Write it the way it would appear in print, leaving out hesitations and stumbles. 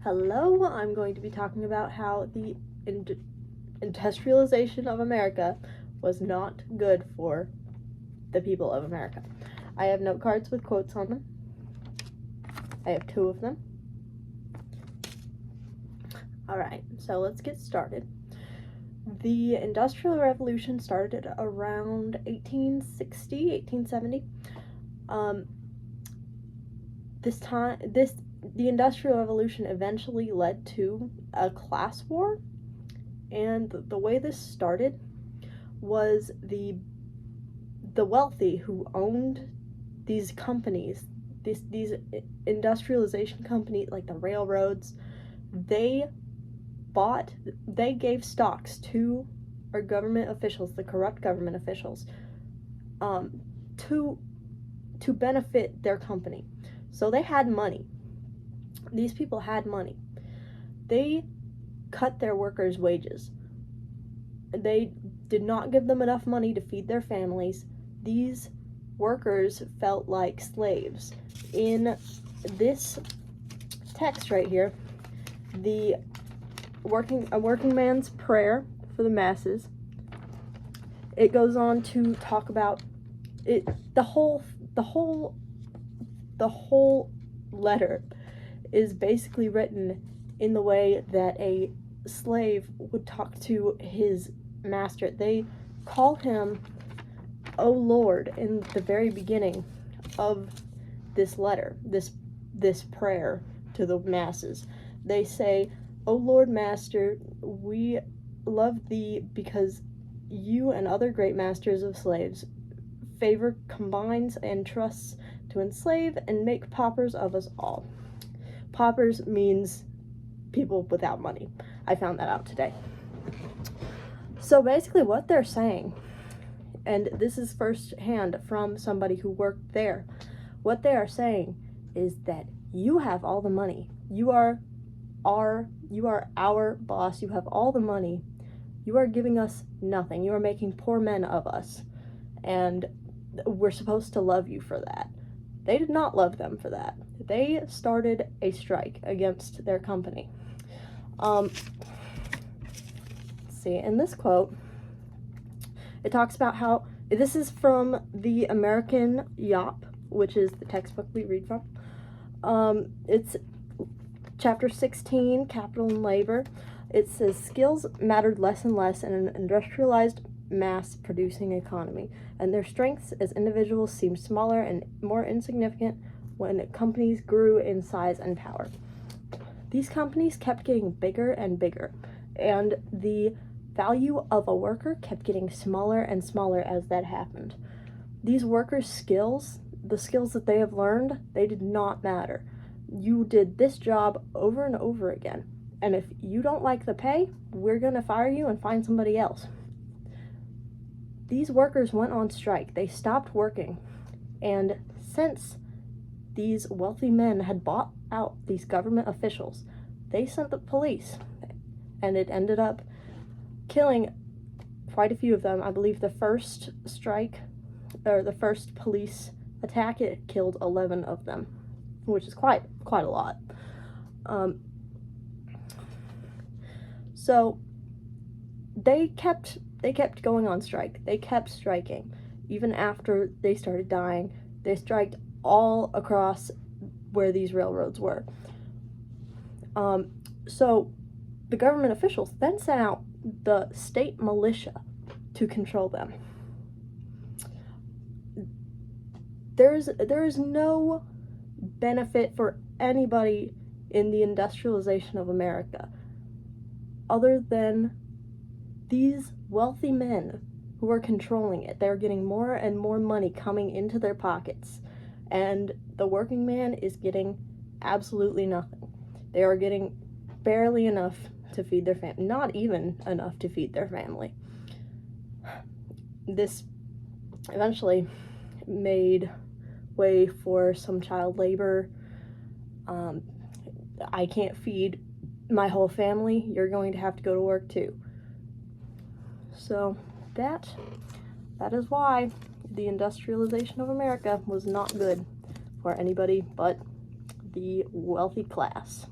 Hello, I'm going to be talking about how the industrialization of America was not good for the people of America. I have note cards with quotes on them. I have 2 of them. Alright, so let's get started. The Industrial Revolution started around 1860, 1870. The Industrial Revolution eventually led to a class war, and the way this started was the wealthy who owned these companies, these industrialization companies like the railroads, they gave stocks to our government officials, the corrupt government officials, to benefit their company. So they had money. These people had money. They cut their workers' wages. They did not give them enough money to feed their families. These workers felt like slaves. In this text right here, a working man's prayer for the masses, it goes on to talk about it. The whole letter is basically written in the way that a slave would talk to his master. They call him "O Lord" in the very beginning of this letter, this prayer to the masses. They say, "O Lord Master, we love thee because you and other great masters of slaves favor, combines, and trusts to enslave and make paupers of us all." Paupers means people without money. I found that out today. So basically what they're saying, and this is firsthand from somebody who worked there, what they are saying is that you have all the money. You are our boss. You have all the money. You are giving us nothing. You are making poor men of us. And we're supposed to love you for that. They did not love them for that. They started a strike against their company. Let's see, in this quote, it talks about how, this is from the American Yop, which is the textbook we read from. It's chapter 16, Capital and Labor. It says, skills mattered less and less in an industrialized mass-producing economy, and their strengths as individuals seemed smaller and more insignificant when companies grew in size and power. These companies kept getting bigger and bigger, and the value of a worker kept getting smaller and smaller as that happened. These workers' skills, the skills that they have learned, they did not matter. You did this job over and over again, and if you don't like the pay, we're going to fire you and find somebody else. These workers went on strike. They stopped working, and since these wealthy men had bought out these government officials, they sent the police, and it ended up killing quite a few of them. I believe the first strike, or the first police attack, it killed 11 of them, which is quite a lot. So they kept going on strike. They kept striking. Even after they started dying, they striked all across where these railroads were. So the government officials then sent out the state militia to control them. There is no benefit for anybody in the industrialization of America other than these wealthy men who are controlling it. They're getting more and more money coming into their pockets, and the working man is getting absolutely nothing. They are getting barely enough to feed their family, not even enough to feed their family. This eventually made way for some child labor. I can't feed my whole family. You're going to have to go to work too. So that is why the industrialization of America was not good for anybody but the wealthy class.